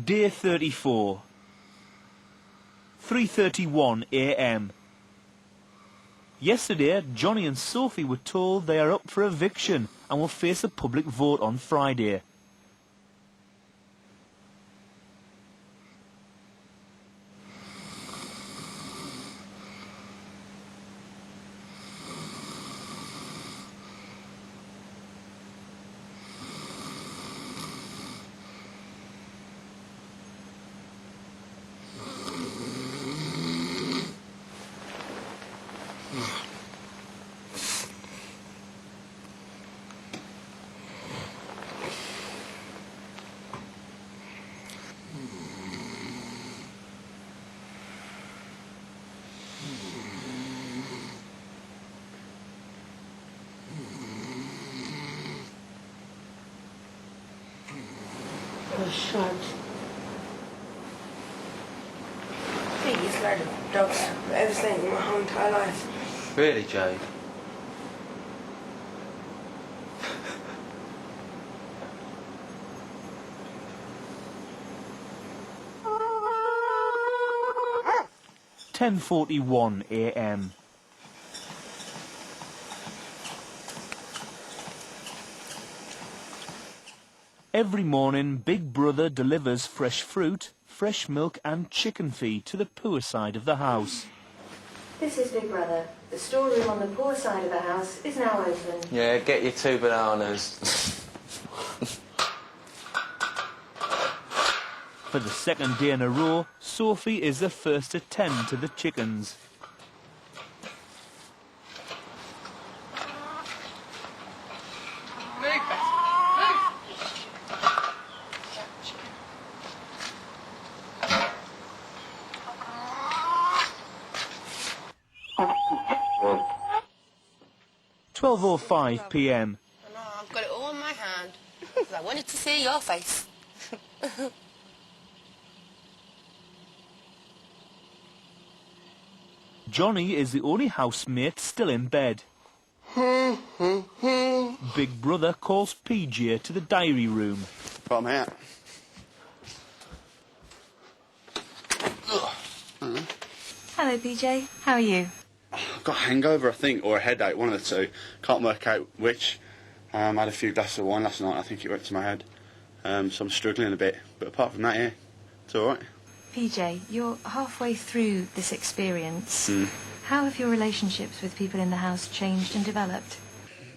Day 34. 3:31 a.m. Yesterday, Johnny and Sophie were told they are up for eviction and will face a public vote on Friday. Oh, shut. Biggest load of dogs I've ever seen in my whole entire life. Really, Jade? (10:41 a.m) Every morning, Big Brother delivers fresh fruit, fresh milk and chicken feed to the poor side of the house. This is Big Brother. The storeroom on the poor side of the house is now open. Yeah, get your 2 bananas. For the second day in a row, Sophie is the first to tend to the chickens. Move, Beth. 12:05 p.m. I know, I've got it all in my hand, because I wanted to see your face. Johnny is the only housemate still in bed. Big Brother calls PJ to the diary room. Right, I'm out. Hello, PJ. How are you? I've got a hangover, I think, or a headache, one of the two. Can't work out which. I had a few glasses of wine last night. I think it went to my head. So I'm struggling a bit. But apart from that, yeah, it's all right. PJ, you're halfway through this experience. How have your relationships with people in the house changed and developed?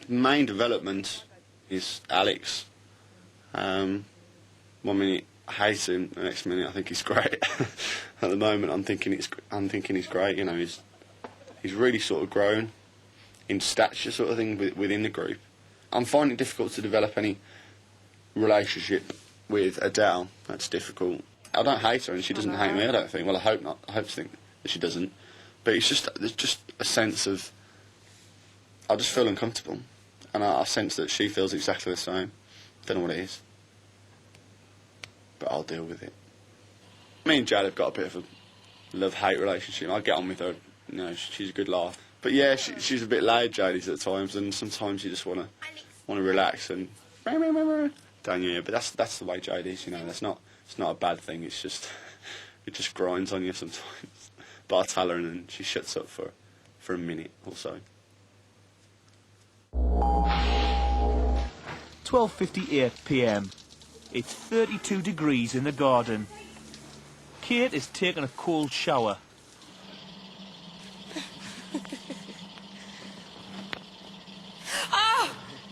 The main development is Alex. 1 minute I hate him, the next minute I think he's great. At the moment, I'm thinking he's great. You know, he's really sort of grown in stature, sort of thing, within the group. I'm finding it difficult to develop any relationship with Adele. That's difficult. I don't hate her, and she doesn't hate me. I don't think. Well, I hope not. I hope to think that she doesn't. But there's just a sense of, I just feel uncomfortable, and I sense that she feels exactly the same. Don't know what it is, but I'll deal with it. Me and Jade have got a bit of a love-hate relationship. I get on with her. You know, she's a good laugh. But yeah, she's a bit loud, Jade, at times, and sometimes you just want to relax and down your ear. But that's the way Jade is. You know, it's not a bad thing. It's just it just grinds on you sometimes. But I tell her, and then she shuts up for a minute or so. 12:58 p.m. It's 32 degrees in the garden. Kate is taking a cold shower. Oh,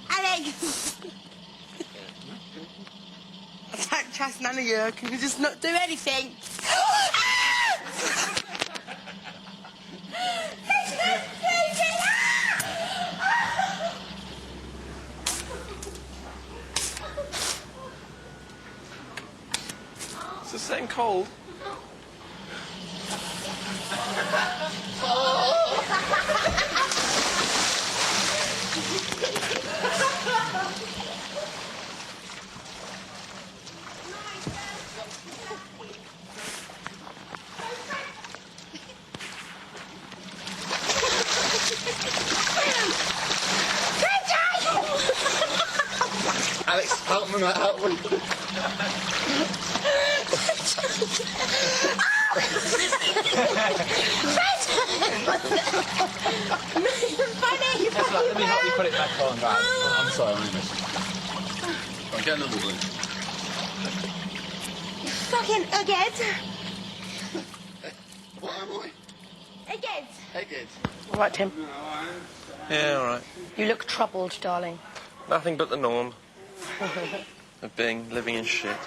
Alex! I don't trust none of you. Can you just not do anything? Is this getting cold? coming out. Funny. That's right, let me help you put it back on. Right. I'm sorry, I'm missing. Right, get another one. Fucking egghead. What am I? Egghead. Egghead. All right, Tim. Yeah, all right. You look troubled, darling. Nothing but the norm of living in shit.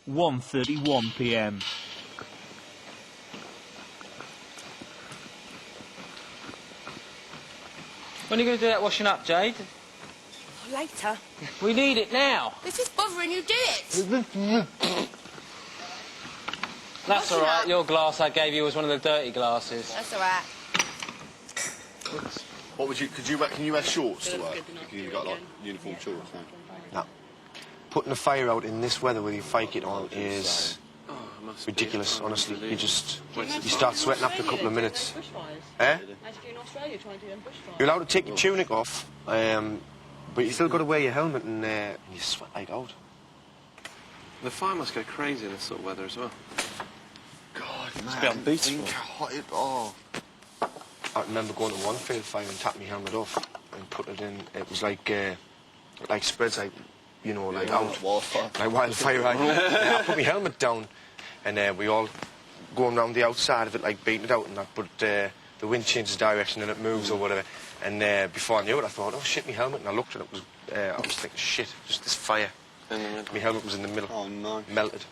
(1:31 p.m). When are you going to do that washing up, Jade? Later. We need it now. This is bothering you, do it. That's all right. Your glass I gave you was one of the dirty glasses. That's all right. What would you? Can you wear shorts to work? You got like uniform shorts. No? No. Putting a fire out in this weather with your fire kit on is ridiculous, honestly. You start sweating after a couple of minutes. Eh? You're allowed to take your tunic off, but you still got to wear your helmet and you sweat like out. The fire must go crazy in this sort of weather as well. God, man. It's a bit unbeatable. Think how hot it. Oh. I remember going to one field fire and tapping my helmet off and put it in. It was like spreads like, you know, like out. Wildfire. Like wildfire. I put my helmet down and we all going round the outside of it, like beating it out and that, but the wind changes direction and it moves or whatever. And before I knew it, I thought, oh shit, my helmet. And I looked and it was, I was thinking, shit, just this fire. My helmet was in the middle. Oh no. Melted.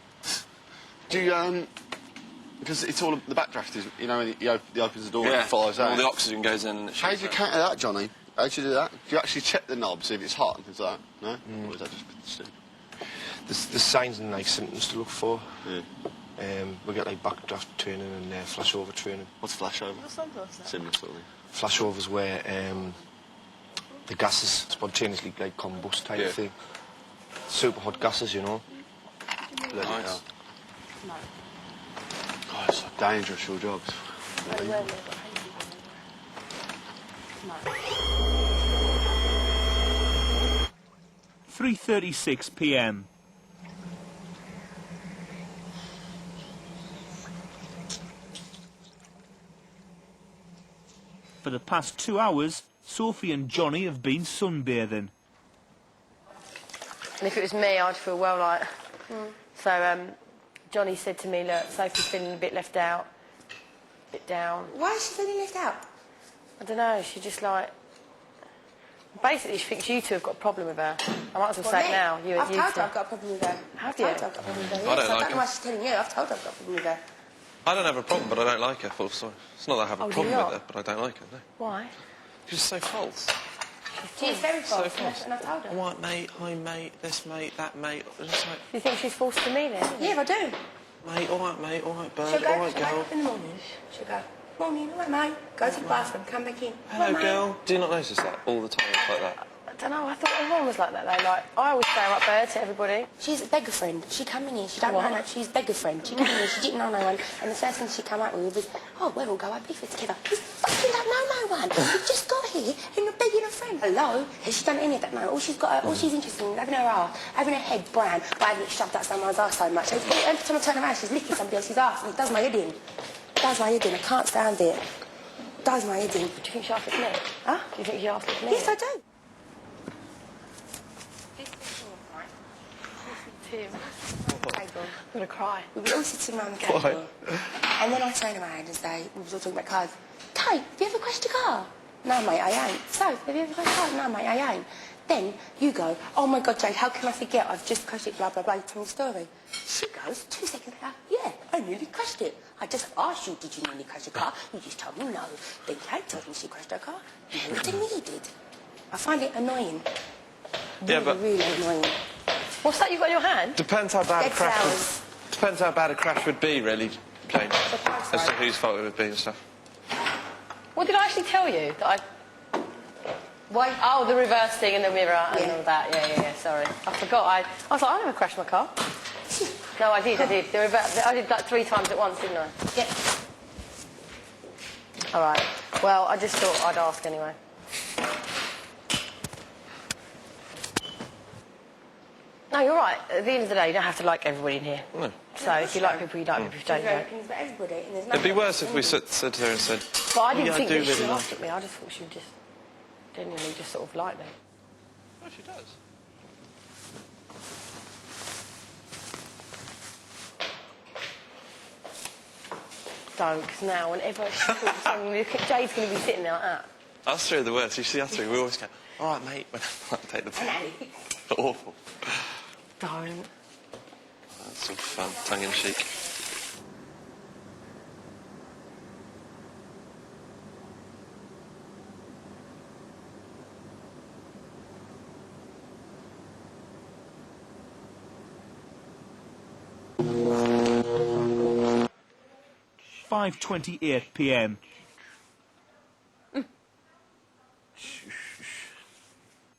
Do you because it's all the backdraft is, you know, when he opens the door and Yeah, it fires out. all the oxygen goes in and it How do shoots you out. counter that, Johnny? How do you do that? Do you actually check the knob, see if it's hot and things like that? No? Or is that just... There's signs and like symptoms to look for. Yeah. We get like backdraft training and flashover training. What's flashover? Similar sort of thing. Flashovers where the gases spontaneously like combust type of thing. Super hot gases, you know. Bloody Nice. hell. God, it's so dangerous, your jobs. 3:36 p.m. For the past 2 hours, Sophie and Johnny have been sunbathing. And if it was me, I'd feel well like... So, Johnny said to me, look, Sophie's feeling a bit left out, a bit down. Why is she feeling left out? I don't know, she just like... Basically, she thinks you two have got a problem with her. I might as well say it now. I've told her I've got a problem with her. Have you? I've told her I've got a problem with her. I Yes, don't I like don't her. know why she's telling you. I've told her I've got a problem with her. I don't have a problem, but I don't like her, full story. It's not that I have a Oh, do you problem not? with her, but I don't like her, no. Why? She's so false. She is very So false, false. and I've told her. All right, mate, hi, mate, this mate, that mate. It's just like, Do you think she's false to me then? Yeah, I do. mate, all right, bird, She'll go, all right, she'll wake girl. up in the morning. She'll go, morning, all right, mate. Go to the bathroom, come back in. Hello, All right, girl. mate. Do you not notice that all the time? It's like that. I don't know, I thought everyone was like that though. Like, I always say I'm up there to everybody. She's a beggar friend. She come in here, she don't What? know no, she's a beggar friend. She come in here, she didn't know no one, and the first thing she come out with was, oh, we'll all go out beefing together. You fucking don't know no one. You've just got here and you're begging a friend. Hello? Has she done any of that, no? All she's interested in is having her ass, having her head brown, by having it shoved up someone's ass so much. Every time I turn around, she's licking somebody else's ass, and it does my head in. It does my head in. I can't stand it. It does my head in. Do you think she asked it to me? Huh? Do you think she asked it to me? Yes, I do. Tim, I'm gonna cry. We were all sitting around the table. And then I turn around and say, we was all talking about cars. Kate, have you ever crashed a car? No, mate, I ain't. So, have you ever crashed a car? No, mate, I ain't. Then you go, oh my God, Jade, how can I forget? I've just crashed it, blah, blah, blah. You tell me the story. She goes, 2 seconds later, yeah, I nearly crashed it. I just asked you, did you nearly crash a car? You just told me no. Then Kate told me she crashed her car. You never told me you did. I find it annoying. Yeah, but- Really annoying. What's that you got in your hand? Depends how bad a Dead crash flowers. would... Depends how bad a crash would be, really, Jane. As to whose fault it would be and stuff. What did I actually tell you? That I... Why? Oh, the reverse thing and the mirror and Yeah. all that. Yeah, sorry. I forgot. I was like, I never crashed my car. No, I did. There were I did like 3 times at once, didn't I? Yeah. All right. Well, I just thought I'd ask anyway. No, you're right. At the end of the day, you don't have to like everybody in here. No. So if you like people, you like people. If you don't, you don't. Things about everybody, and there's It'd be worse if we said to her and said, But I didn't yeah, think I do that she really laughed like at me. I just thought she would just genuinely just sort of like me. Oh, she does. Don't, because now whenever she talks to something, Jade's going to be sitting there like that. Us three are the worst. You see us three, we always go, all right, mate, when I take the piss. Awful. Don't. That's all fun, tongue-in-cheek. .28 p.m.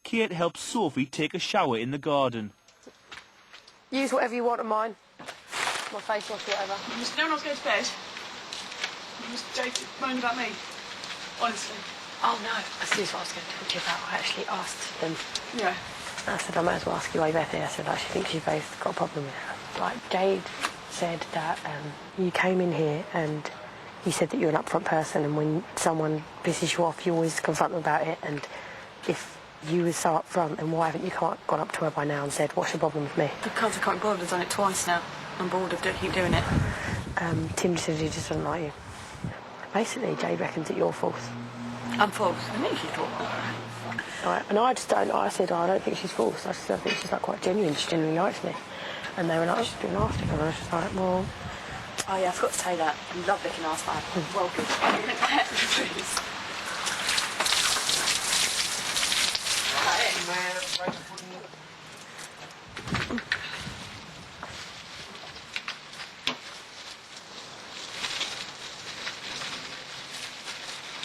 Kate helps Sophie take a shower in the garden. Use whatever you want of mine. My face wash, whatever. No one else go to bed. Was Jade moaning about me? Honestly. Oh no, this is what I was going to talk to you about. I actually asked them. Yeah. I said, I might as well ask you why you're there. I said, I actually think you both got a problem with her. Like, Jade said that you came in here and you said that you're an upfront person, and when someone pisses you off, you always confront them about it. And if you were so upfront, then why haven't you gone up to her by now and said, what's your problem with me? Because I can't be bothered. I've done it twice now. I'm bored of keep doing it. Tim said he just doesn't like you. Basically, Jade reckons that you're false. I'm false. I think she's false. Right, and I just don't. I said, I don't think she's false. I think she's like quite genuine. She genuinely likes me. And they were like, she's doing nasty. And I was just like, well. Oh yeah, I forgot to say that. I love licking ass man. Well, good. Please.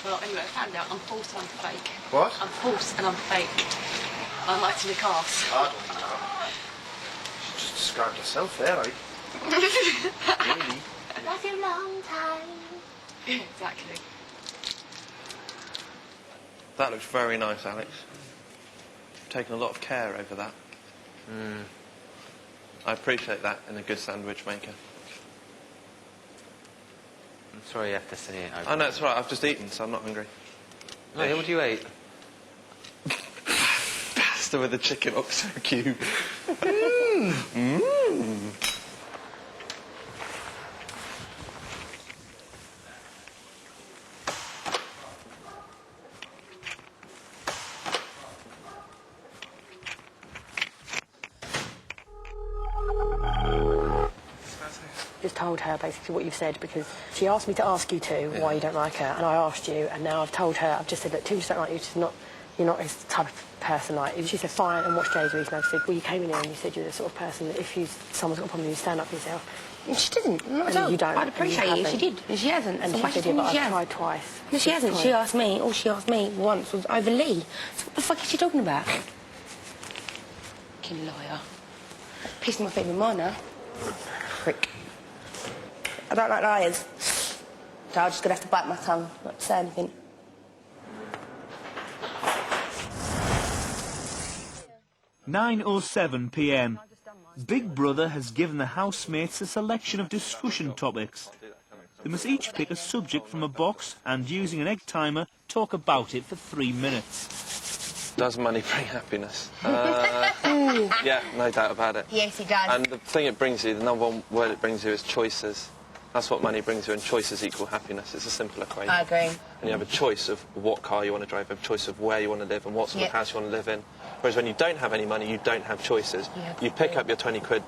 Well, anyway, I found out I'm false and I'm fake. What? I'm false and I'm fake. I like to lick arse. I don't know. She just described herself there, like. Really? Love you long time. Exactly. That looks very nice, Alex. You've taken a lot of care over that. I appreciate that in a good sandwich maker. I'm sorry you have to say it. Oh, no, it's all right. I've just eaten, so I'm not hungry. Oh, what do you eat? Pasta with a chicken oxo cube. Just told her basically what you've said, because she asked me to ask you two why you don't like her, and I asked you, and now I've told her. I've just said, look, Tim just don't like you. You're not his type of person. Like, she said, fine, and what's Jade's reason? I said, well, you came in here and you said you're the sort of person that if someone's got a problem, you stand up for yourself. And she didn't. Not at And all. you don't. I'd appreciate it if she did. And she hasn't. And So she why said, do you yeah, think but she I've has? tried twice. No, she hasn't. She asked me. All she asked me once was over Lee. So what the fuck is she talking about? Fucking liar. Pissing my favourite mind now. Prick. I don't like liars. So I'm just going to have to bite my tongue, not to say anything. .07 p.m. Big Brother has given the housemates a selection of discussion topics. They must each pick a subject from a box and, using an egg timer, talk about it for 3 minutes. Does money bring happiness? Yeah, no doubt about it. Yes, he does. And the thing it brings you, the number one word it brings you is choices. That's what money brings you, and choices equal happiness. It's a simple equation. I agree. And you have a choice of what car you want to drive, a choice of where you want to live and what sort of house you want to live in. Whereas when you don't have any money, you don't have choices. You pick up your 20 quid,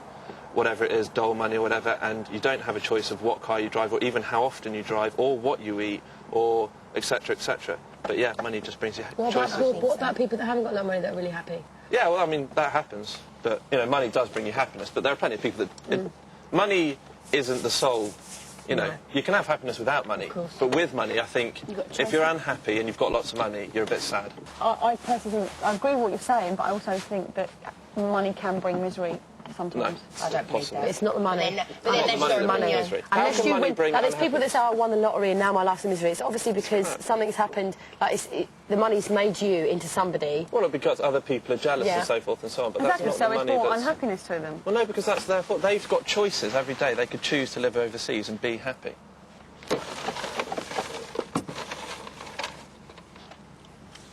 whatever it is, dole money or whatever, and you don't have a choice of what car you drive or even how often you drive or what you eat or etc, etc. But yeah, money just brings you choices. What about people that haven't got that money that are really happy? Yeah, well, I mean, that happens. But, you know, money does bring you happiness. But there are plenty of people that... money isn't the sole... You know, you can have happiness without money. But with money, I think, if you're unhappy and you've got lots of money, you're a bit sad. I personally think, I agree with what you're saying, but I also think that money can bring misery sometimes. No, I don't believe that. It's not the money. But then Not the money, money. the misery. How Unless can you money win, bring like, there's people that unhappiness? say, I won the lottery and now my life's a misery. It's obviously because something's happened, like the money's made you into somebody. Well, because other people are jealous Yeah. and so forth and so on, but Exactly, that's so not the it's money brought that's... unhappiness to them. Well, no, because that's their fault. They've got choices every day. They could choose to live overseas and be happy.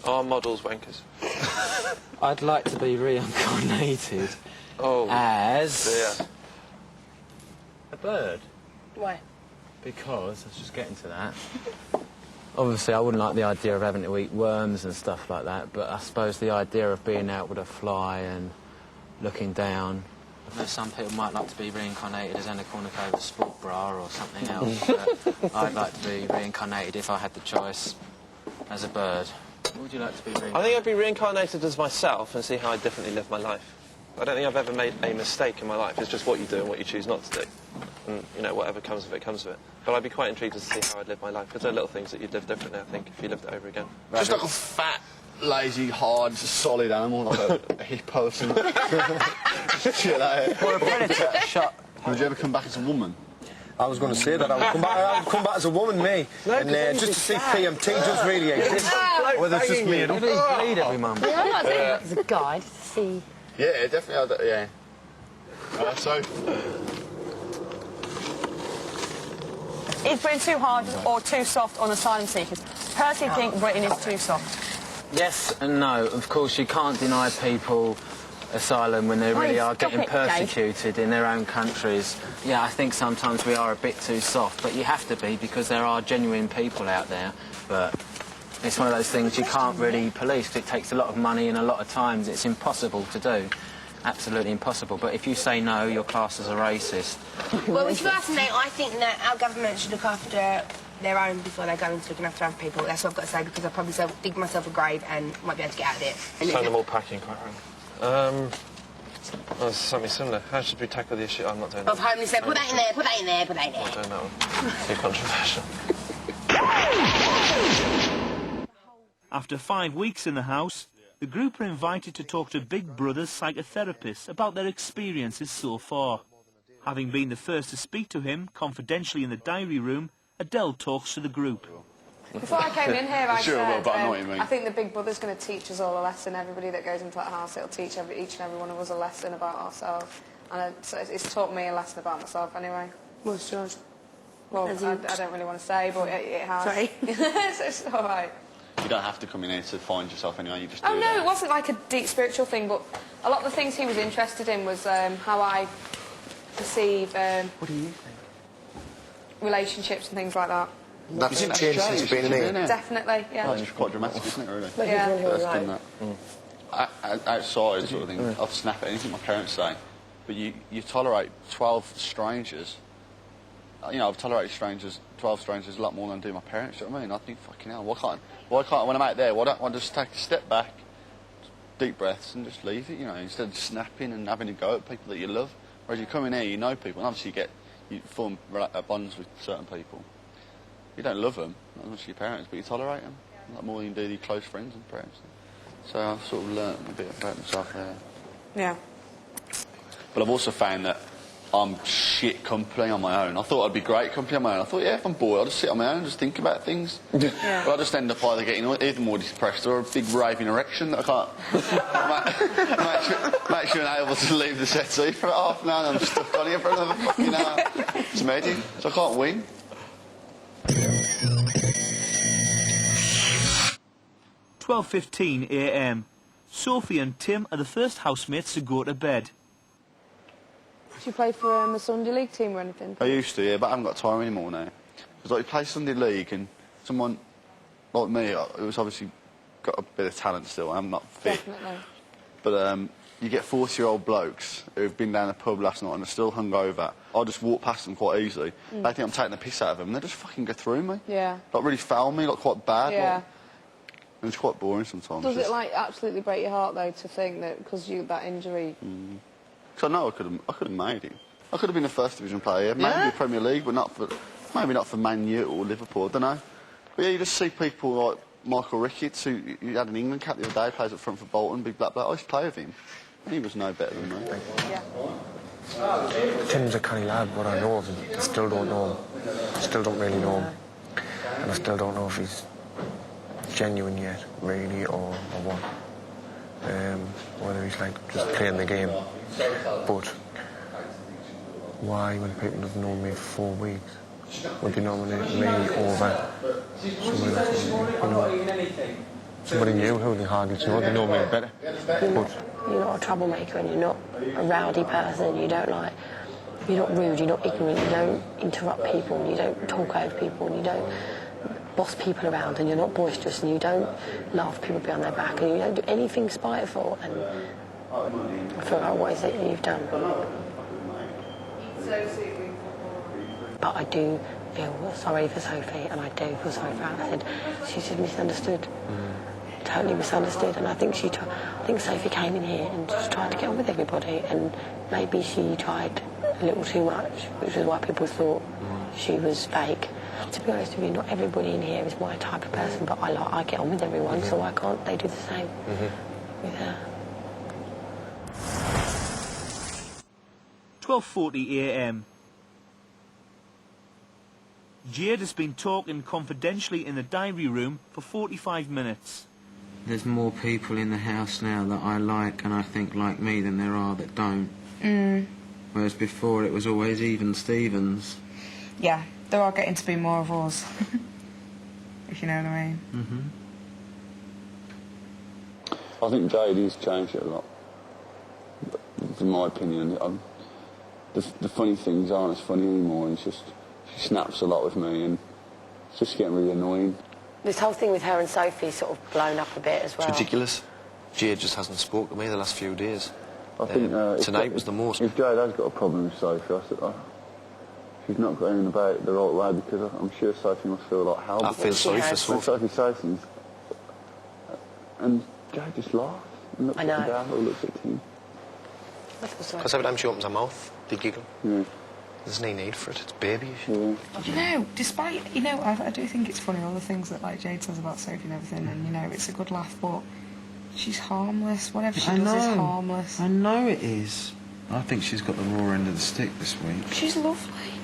Are models wankers? I'd like to be reincarnated Oh, as dear. a bird. Why? Because, I was just getting to that. Obviously, I wouldn't like the idea of having to eat worms and stuff like that, but I suppose the idea of being out with a fly and looking down. I know some people might like to be reincarnated as Anna Kournikova sport bra or something else, but I'd like to be reincarnated if I had the choice as a bird. What would you like to be reincarnated? I think I'd be reincarnated as myself and see how I differently live my life. I don't think I've ever made a mistake in my life. It's just what you do and what you choose not to do. And, you know, whatever comes of it, comes of it. But I'd be quite intrigued to see how I'd live my life, because there are little things that you'd live differently, I think, if you lived it over again. Just like a fat, lazy, hard, solid animal, like a hippo or something. Shit like that. Or a predator. Shut. Would you ever come back as a woman? I was going to say that I would come back as a woman, me, and just to see PMT does really exist, whether it's just made up. Bleed every month. Yeah, I'm not doing it as a guide to see. Yeah, definitely. Yeah. So. Is Britain too hard or too soft on asylum seekers? Personally think Britain is too soft. Yes and no. Of course, you can't deny people asylum when they really are stop getting it, persecuted in their own countries. Yeah, I think sometimes we are a bit too soft, but you have to be because there are genuine people out there. But it's one of those things you can't really police. It takes a lot of money and a lot of times it's impossible to do. Absolutely impossible. But if you say no, you're classed as a racist. Well, if you ask me, I think that our government should look after their own before they go into looking after other people. That's what I've got to say, because I'll probably dig myself a grave and might be able to get out of it. Sound them all packing quite wrong. Oh, something similar. How should we tackle the issue? I'm not doing that. Of homelessness, put that in there, put that in there, put that in there. I'm not doing that one. Too controversial. After 5 weeks in the house, the group are invited to talk to Big Brother's psychotherapist about their experiences so far. Having been the first to speak to him confidentially in the diary room, Adele talks to the group. Before I came in here, I Sure, said, but I know what you mean. I think the Big Brother's going to teach us all a lesson. Everybody that goes into that house, it'll teach each and every one of us a lesson about ourselves. And it's taught me a lesson about myself anyway. What's yours? Well, I don't really want to say, but it has. Sorry. So it's all right. You don't have to come in here to find yourself anyway, you just do Oh, it. no, it wasn't like a deep spiritual thing, but a lot of the things he was interested in was how I perceive What do you think? relationships and things like that. That's changed since you've been in here. Definitely, yeah. Oh, it's quite dramatic, isn't it, really? Yeah. That's done that. Outside sort of thing, I'll snap at anything my parents say, but you tolerate 12 strangers. You know, I've tolerated 12 strangers a lot more than I do my parents, you know what I mean? I think, fucking hell, why can't when I'm out there, why don't I just take a step back, deep breaths and just leave it, you know, instead of snapping and having to go at people that you love. Whereas you come in here, you know people, and obviously you form bonds with certain people. You don't love them, not as much as your parents, but you tolerate them a lot more than you do your close friends and parents. So I've sort of learnt a bit about myself there. Yeah. But I've also found that I'm shit company on my own. I thought I'd be great company on my own. I thought, yeah, if I'm bored, I'll just sit on my own and just think about things. Yeah. But I just end up either getting even more depressed or a big raving erection that I can't make sure I'm able to leave the settee for half an hour and I'm stuck on here for another fucking hour. It's amazing. So I can't win. 12:15 a.m. Sophie and Tim are the first housemates to go to bed. Do you play for a Sunday League team or anything? I used to, yeah, but I haven't got time anymore now. Because like, you play Sunday League and someone like me, who's obviously got a bit of talent still, I'm not fit. Definitely. But you get 40-year-old blokes who've been down the pub last night and are still hungover. I'll just walk past them quite easily. They think I'm taking the piss out of them and they just fucking go through me. Yeah. Like really foul me, like quite bad. Yeah. Like, and it's quite boring sometimes. Does it like absolutely break your heart though to think that because you that injury? Because I know I could have made it. I could have been a first division player, maybe Premier League, but maybe not for Man U or Liverpool. I don't know. But yeah, you just see people like Michael Ricketts, who had an England cap the other day, plays up front for Bolton, big black. I used to play with him. He was no better than me. Yeah. Tim's a canny lad, but I know of him. I still don't know him. I still don't really know him. And I still don't know if he's genuine yet, really, or what. Whether he's like just playing the game. But why, when people have known me for 4 weeks, would they nominate me over somebody that's, somebody new who they hardly know? They know me better. You're not a troublemaker and you're not a rowdy person. You're not rude, you're not ignorant, you don't interrupt people, and you don't talk over people, and you don't boss people around, and you're not boisterous, and you don't laugh people behind their back, and you don't do anything spiteful. And I feel like, what is it you've done? But I do feel sorry for Sophie, and I do feel sorry for her. I said she's just misunderstood. Totally misunderstood, and I think Sophie came in here and just tried to get on with everybody, and maybe she tried a little too much, which is why people thought she was fake. To be honest with you, not everybody in here is my type of person, but I get on with everyone, so why can't they do the same with her? 12:40 a.m. Jade has been talking confidentially in the diary room for 45 minutes. There's more people in the house now that I like and I think like me than there are that don't. Whereas before it was always even Stevens. Yeah, there are getting to be more of us. If you know what I mean. I think Jade has changed it a lot, in my opinion. The funny things aren't as funny anymore, and she snaps a lot with me, and it's just getting really annoying. This whole thing with her and Sophie sort of blown up a bit as well. It's ridiculous. Jade just hasn't spoken to me the last few days. I think tonight was the most. If Jade has got a problem with Sophie, she's not going about it the right way, because I'm sure Sophie must feel like hell. I feel sorry for Sophie. Sophie says things, and Jade just laughs and looks at the dad or looks at Tim. Because every time she opens her mouth, they giggle. There's no need for it. It's babyish. You know, despite, I do think it's funny, all the things that, like, Jade says about Sophie and everything, and, it's a good laugh, but she's harmless. Whatever she does is harmless. I know it is. I think she's got the raw end of the stick this week. She's lovely.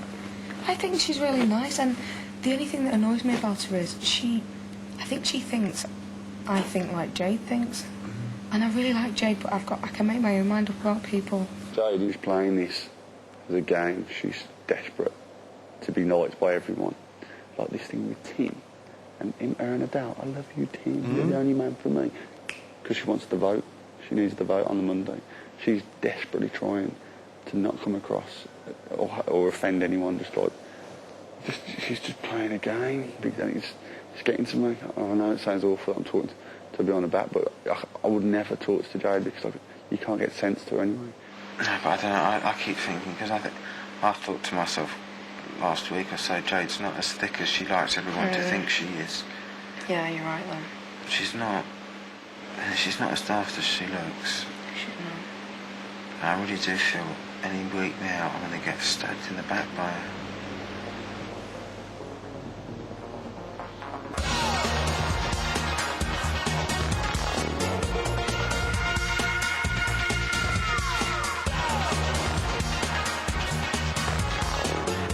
I think she's really nice, and the only thing that annoys me about her is I think she thinks I think like Jade thinks. And I really like Jade, but I can make my own mind up about people. Jade is playing this as a game. She's desperate to be liked by everyone. Like this thing with Tim. And her and Adele, I love you, Tim. You're the only man for me. Because she wants to vote. She needs to vote on the Monday. She's desperately trying to not come across or offend anyone. She's just playing a game. It's getting to me. I know it sounds awful that I'm talking to be on the back, but I would never talk to Jade because you can't get sense to her anyway. No, but I don't know, I keep thinking, because I thought to myself last week, I said Jade's not as thick as she likes everyone to think she is. Yeah, you're right then. She's not as daft as she looks. She's not. I really do feel any week now I'm going to get stabbed in the back by her.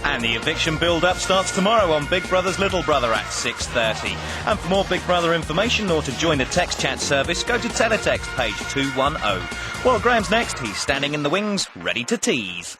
And the eviction build-up starts tomorrow on Big Brother's Little Brother at 6:30. And for more Big Brother information or to join the text chat service, go to teletext page 210. Well, Graham's next. He's standing in the wings, ready to tease.